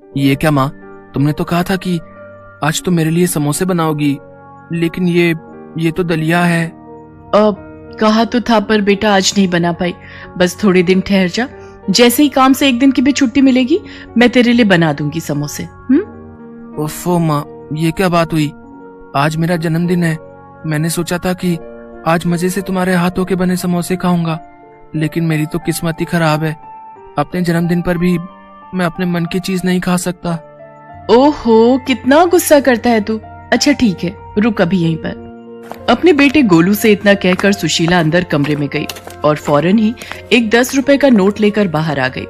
ये क्या माँ, तुमने तो कहा था कि आज तो मेरे लिए समोसे बनाओगी, लेकिन ये तो दलिया है। कहा तो था, पर बेटा आज नहीं बना पाई। बस थोड़े दिन ठहर जा, जैसे ही काम से एक दिन की भी छुट्टी मिलेगी मैं तेरे लिए बना दूंगी समोसे। ओफो माँ, ये क्या बात हुई? आज मेरा जन्मदिन है। मैंने सोचा था कि आज मजे से तुम्हारे हाथों के बने समोसे खाऊंगा, लेकिन मेरी तो किस्मत ही खराब है। अपने जन्मदिन पर भी मैं अपने मन की चीज नहीं खा सकता। ओहो, कितना गुस्सा करता है तू। अच्छा ठीक है, रुक अभी यहीं पर। अपने बेटे गोलू से इतना कहकर सुशीला अंदर कमरे में गई और फौरन ही एक 10 रुपए का नोट लेकर बाहर आ गई।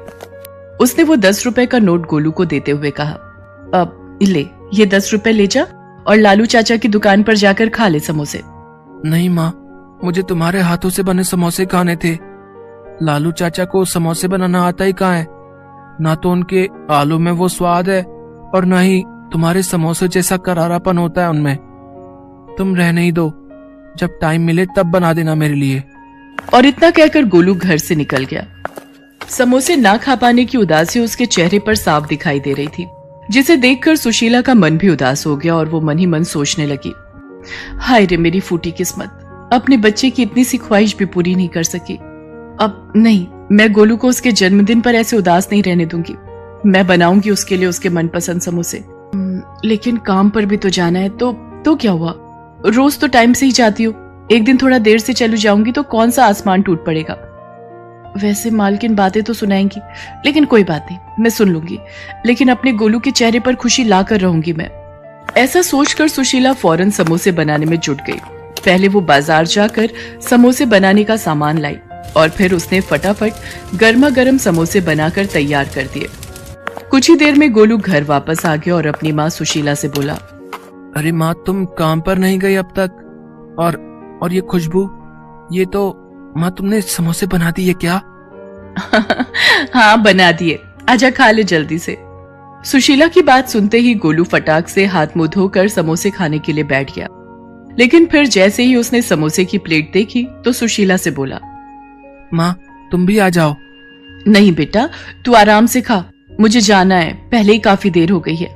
उसने वो 10 रुपए का नोट गोलू को देते हुए कहा, अब ले, ये 10 रुपए ले जा और लालू चाचा की दुकान पर जाकर खा ले समोसे। नहीं माँ, मुझे तुम्हारे हाथों से बने समोसे खाने थे। लालू चाचा को समोसे बनाना आता ही कहाँ है? ना तो उनके आलू में वो स्वाद है और ना ही तुम्हारे समोसे जैसा करारापन होता है उनमें। तुम रहने ही दो, जब टाइम मिले तब बना देना मेरे लिए। और इतना कहकर गोलू घर से निकल गया। समोसे ना खा पाने की उदासी उसके चेहरे पर साफ दिखाई दे रही थी, जिसे देखकर सुशीला का मन भी उदास हो गया और वो मन ही मन सोचने लगी, हाय रे मेरी फूटी किस्मत, अपने बच्चे की इतनी सी ख्वाहिश भी पूरी नहीं कर सकी। अब नहीं, मैं गोलू को उसके जन्मदिन पर ऐसे उदास नहीं रहने दूंगी। मैं बनाऊंगी उसके लिए उसके मनपसंद समोसे। लेकिन काम पर भी तो जाना है। तो क्या हुआ, रोज तो टाइम से ही जाती हो, एक दिन थोड़ा देर से चलू जाऊंगी तो कौन सा आसमान टूट पड़ेगा। वैसे मालकिन बातें तो सुनाएंगी, लेकिन कोई बात नहीं, मैं सुन लूंगी, लेकिन अपने गोलू के चेहरे पर खुशी लाकर रहूंगी मैं। ऐसा सोचकर सुशीला फौरन समोसे बनाने में जुट गई। पहले वो बाजार जाकर समोसे बनाने का सामान लाई और फिर उसने फटाफट गर्मा गर्म समोसे बनाकर तैयार कर दिए। कुछ ही देर में गोलू घर वापस आ गया और अपनी माँ सुशीला से बोला, अरे माँ, तुम काम पर नहीं गई अब तक? और ये खुशबू, ये तो माँ तुमने समोसे बना दिए क्या? हाँ बना दिए, आजा खा ले जल्दी से। सुशीला की बात सुनते ही गोलू फटाक से हाथ मुंह धोकर समोसे खाने के लिए बैठ गया। लेकिन फिर जैसे ही उसने समोसे की प्लेट देखी तो सुशीला से बोला, माँ तुम भी आ जाओ। नहीं बेटा, तू आराम से खा, मुझे जाना है, पहले ही काफी देर हो गई है।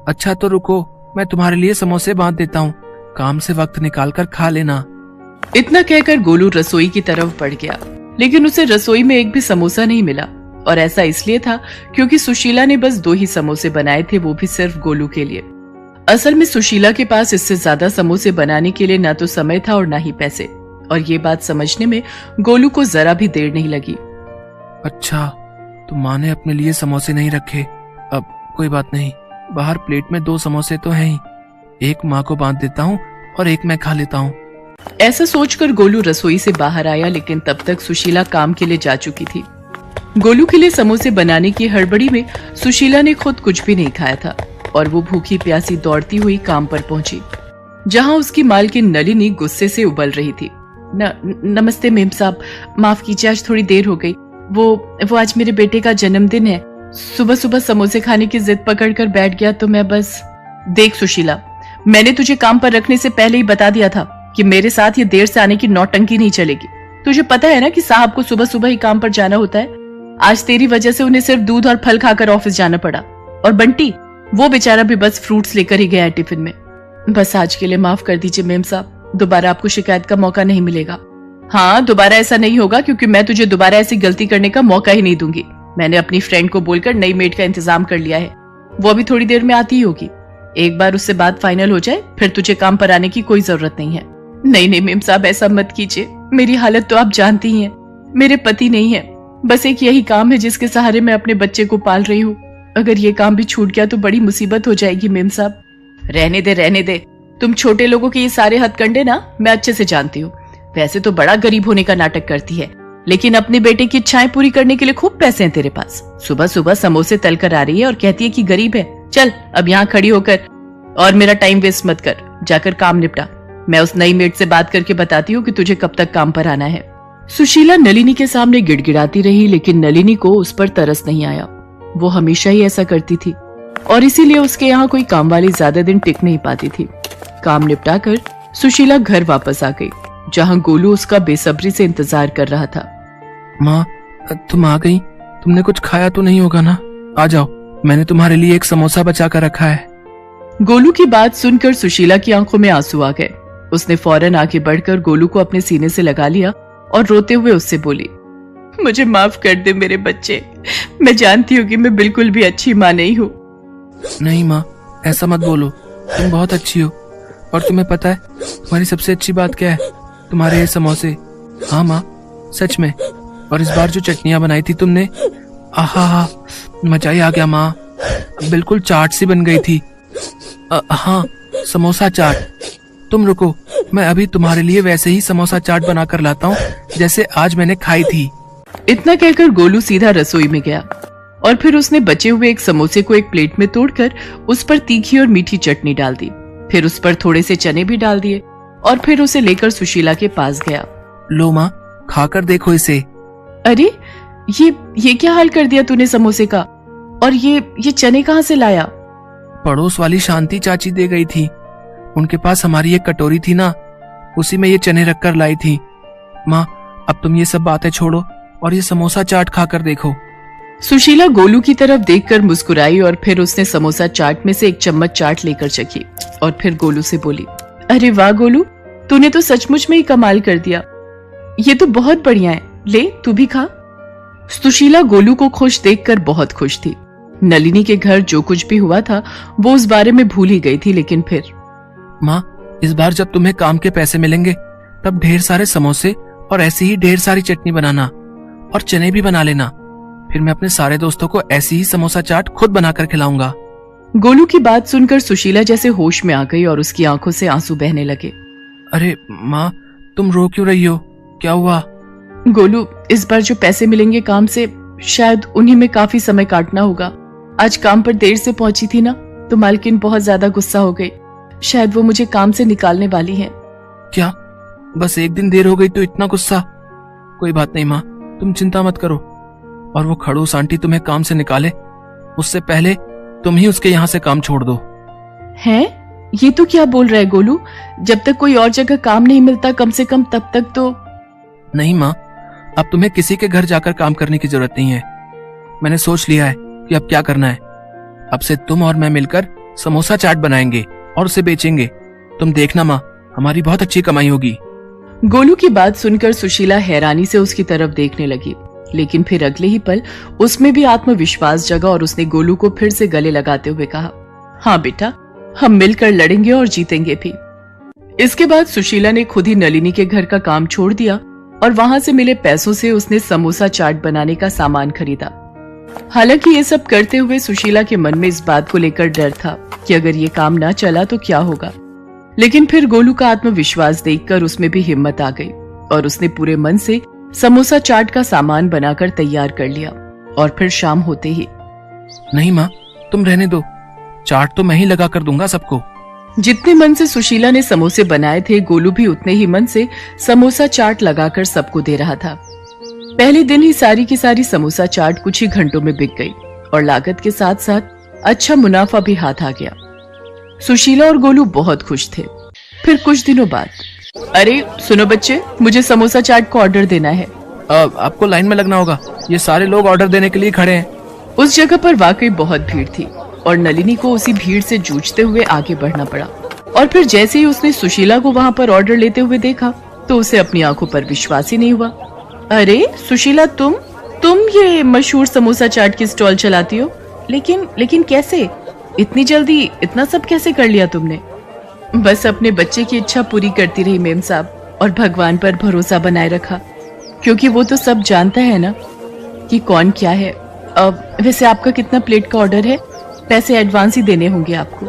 अच्छा तो रुको, मैं तुम्हारे लिए समोसे बांध देता हूँ, काम से वक्त निकाल कर खा लेना। इतना कहकर गोलू रसोई की तरफ बढ़ गया, लेकिन उसे रसोई में एक भी समोसा नहीं मिला। और ऐसा इसलिए था क्योंकि सुशीला ने बस 2 ही समोसे बनाए थे, वो भी सिर्फ गोलू के लिए। असल में सुशीला के पास इससे ज्यादा समोसे बनाने के लिए ना तो समय था और ना ही पैसे, और ये बात समझने में गोलू को जरा भी देर नहीं लगी। अच्छा, तो माँ ने अपने लिए समोसे नहीं रखे। अब कोई बात नहीं, बाहर प्लेट में 2 समोसे तो हैं ही, एक माँ को बांध देता हूँ और एक मैं खा लेता हूँ। ऐसा सोचकर गोलू रसोई से बाहर आया, लेकिन तब तक सुशीला काम के लिए जा चुकी थी। गोलू के लिए समोसे बनाने की हड़बड़ी में सुशीला ने खुद कुछ भी नहीं खाया था और वो भूखी प्यासी दौड़ती हुई काम पर पहुंची, जहां उसकी मालकिन नलिनी गुस्से से उबल रही थी। नमस्ते मेम साहब, माफ कीजिए, आज थोड़ी देर हो गई। वो आज मेरे बेटे का जन्मदिन है, सुबह सुबह समोसे खाने की जिद पकड़कर बैठ गया तो मैं बस। देख सुशीला, मैंने तुझे काम पर रखने से पहले ही बता दिया था कि मेरे साथ ये देर से आने की नौटंकी नहीं चलेगी। तुझे पता है ना कि साहब को सुबह सुबह ही काम पर जाना होता है। आज तेरी वजह से उन्हें सिर्फ दूध और फल खाकर ऑफिस जाना पड़ा, और बंटी वो बेचारा भी बस फ्रूट्स लेकर ही गया है टिफिन में। बस आज के लिए माफ कर दीजिए मेम साहब, दोबारा आपको शिकायत का मौका नहीं मिलेगा। हाँ, दोबारा ऐसा नहीं होगा, क्योंकि मैं तुझे दोबारा ऐसी गलती करने का मौका ही नहीं दूंगी। मैंने अपनी फ्रेंड को बोलकर नई मेड का इंतजाम कर लिया है, वो अभी थोड़ी देर में आती ही होगी। एक बार उससे बात फाइनल हो जाए फिर तुझे काम पर आने की कोई जरूरत नहीं है। नहीं मेम साहब, ऐसा मत कीजिए, मेरी हालत तो आप जानती ही हैं। मेरे पति नहीं है, बस एक यही काम है जिसके सहारे मैं अपने बच्चे को पाल रही हूँ। अगर ये काम भी छूट गया तो बड़ी मुसीबत हो जाएगी मेम साहब। रहने दे, तुम छोटे लोगों के ये सारे हथकंडे ना मैं अच्छे से जानती हूँ। वैसे तो बड़ा गरीब होने का नाटक करती है, लेकिन अपने बेटे की इच्छाएं पूरी करने के लिए खूब पैसे हैं तेरे पास। सुबह सुबह समोसे तल कर आ रही है और कहती है कि गरीब है। चल अब यहाँ खड़ी होकर और मेरा टाइम वेस्ट मत कर, जाकर काम निपटा। मैं उस नई मेड से बात करके बताती हूँ कि तुझे कब तक काम पर आना है। सुशीला नलिनी के सामने गिड़गिड़ाती रही, लेकिन नलिनी को उस पर तरस नहीं आया। वो हमेशा ही ऐसा करती थी और इसीलिए उसके यहाँ कोई काम वाली ज्यादा दिन टिक नहीं पाती थी। काम निपटा कर सुशीला घर वापस आ गई, जहाँ गोलू उसका बेसब्री से इंतजार कर रहा था। माँ तुम आ गई, तुमने कुछ खाया तो नहीं होगा ना? आ जाओ मैंने तुम्हारे लिए एक समोसा बचा कर रखा है। गोलू की बात सुनकर सुशीला की आंखों में आंसू आ गए। उसने फौरन आगे बढ़कर गोलू को अपने सीने से लगा लिया और रोते हुए उससे बोली, मुझे माफ कर दे मेरे बच्चे, मैं जानती हूँ कि मैं बिल्कुल भी अच्छी माँ नहीं हूँ। नहीं माँ, ऐसा मत बोलो, तुम बहुत अच्छी हो। और तुम्हें पता है तुम्हारी सबसे अच्छी बात क्या है? तुम्हारे ये समोसे। हाँ माँ, सच में। और इस बार जो चटनियाँ बनाई थी तुमने, आहा, मजा ही आ गया माँ, बिल्कुल चाट सी बन गई थी। हाँ, समोसा चाट। तुम रुको, मैं अभी तुम्हारे लिए वैसे ही समोसा चाट बनाकर लाता हूँ जैसे आज मैंने खाई थी। इतना कहकर गोलू सीधा रसोई में गया और फिर उसने बचे हुए एक समोसे को एक प्लेट में तोड़कर उस पर तीखी और मीठी चटनी डाल दी। फिर उस पर थोड़े से चने भी डाल दिए और फिर उसे लेकर सुशीला के पास गया। लो माँ, खाकर देखो इसे। अरे ये क्या हाल कर दिया तूने समोसे का? और ये चने कहाँ से लाया? पड़ोस वाली शांति चाची दे गई थी। उनके पास हमारी एक कटोरी थी ना, उसी में ये चने रखकर लाई थी। माँ, अब तुम ये सब बातें छोड़ो और ये समोसा चाट खाकर देखो। सुशीला गोलू की तरफ देखकर मुस्कुराई और फिर उसने समोसा चाट में से एक चम्मच चाट लेकर चखी और फिर गोलू से बोली, अरे वाह गोलू, तूने तो सचमुच में ही कमाल कर दिया। ये तो बहुत बढ़िया है, ले तू भी खा। सुशीला गोलू को खुश देखकर बहुत खुश थी। नलिनी के घर जो कुछ भी हुआ था वो उस बारे में भूल ही गई थी। लेकिन फिर, माँ, इस बार जब तुम्हें काम के पैसे मिलेंगे तब ढेर सारे समोसे और ऐसी ही ढेर सारी चटनी बनाना और चने भी बना लेना। फिर मैं अपने सारे दोस्तों को ऐसी ही समोसा चाट खुद बनाकर खिलाऊंगा। गोलू की बात सुनकर सुशीला जैसे होश में आ गई और उसकी आंखों से आंसू बहने लगे। अरे माँ, तुम रो क्यों रही हो? क्या हुआ? गोलू, इस बार जो पैसे मिलेंगे काम से, शायद उन्हीं में काफी समय काटना होगा। आज काम पर देर से पहुंची थी ना, तो मालकिन बहुत ज्यादा गुस्सा हो गई। शायद वो मुझे काम से निकालने वाली है। क्या? बस एक दिन देर हो गई तो इतना गुस्सा? कोई बात नहीं माँ, तुम चिंता मत करो। और वो खड़ूस आंटी तुम्हें काम से निकाले उससे पहले तुम ही उसके यहाँ से काम छोड़ दो। हैं? ये तो क्या बोल रहा है गोलू? जब तक कोई और जगह काम नहीं मिलता कम से कम तब तक तो। नहीं माँ, अब तुम्हें किसी के घर जाकर काम करने की जरूरत नहीं है। मैंने सोच लिया है कि अब क्या करना है। अब से तुम और मैं मिलकर समोसा चाट बनाएंगे और उसे बेचेंगे। तुम देखना माँ, हमारी बहुत अच्छी कमाई होगी। गोलू की बात सुनकर सुशीला हैरानी से उसकी तरफ देखने लगी, लेकिन फिर अगले ही पल उसमें भी आत्मविश्वास जगा और उसने गोलू को फिर से गले लगाते हुए कहा, हाँ बेटा, हम मिलकर लड़ेंगे और जीतेंगे भी। इसके बाद सुशीला ने खुद ही नलिनी के घर का काम छोड़ दिया और वहां से मिले पैसों से उसने समोसा चाट बनाने का सामान खरीदा। हालांकि ये सब करते हुए सुशीला के मन में इस बात को लेकर डर था कि अगर ये काम ना चला तो क्या होगा। लेकिन फिर गोलू का आत्मविश्वास देखकर उसमें भी हिम्मत आ गई और उसने पूरे मन से समोसा चाट का सामान बनाकर तैयार कर लिया। और फिर शाम होते ही, नहीं माँ, तुम रहने दो, चाट तो मैं ही लगा कर दूंगा सबको। जितने मन से सुशीला ने समोसे बनाए थे, गोलू भी उतने ही मन से समोसा चाट लगाकर सबको दे रहा था। पहले दिन ही सारी की सारी समोसा चाट कुछ ही घंटों में बिक गई और लागत के साथ साथ अच्छा मुनाफा भी हाथ आ गया। सुशीला और गोलू बहुत खुश थे। फिर कुछ दिनों बाद, अरे सुनो बच्चे, मुझे समोसा चाट को ऑर्डर देना है। आपको लाइन में लगना होगा, ये सारे लोग ऑर्डर देने के लिए खड़े हैं। उस जगह पर वाकई बहुत भीड़ थी और नलिनी को उसी भीड़ से जूझते हुए आगे बढ़ना पड़ा। और फिर जैसे ही उसने सुशीला को वहां पर ऑर्डर लेते हुए देखा तो उसे अपनी आंखों पर विश्वास ही नहीं हुआ। अरे सुशीला, तुम ये मशहूर समोसा चाट की स्टॉल चलाती हो? लेकिन कैसे? इतनी जल्दी इतना सब कैसे कर लिया तुमने? बस अपने बच्चे की इच्छा पूरी करती रही मेम साहब, और भगवान पर भरोसा बनाए रखा, क्योंकि वो तो सब जानता है ना कि कौन क्या है। वैसे आपका कितना प्लेट का ऑर्डर है? पैसे एडवांस ही देने होंगे आपको।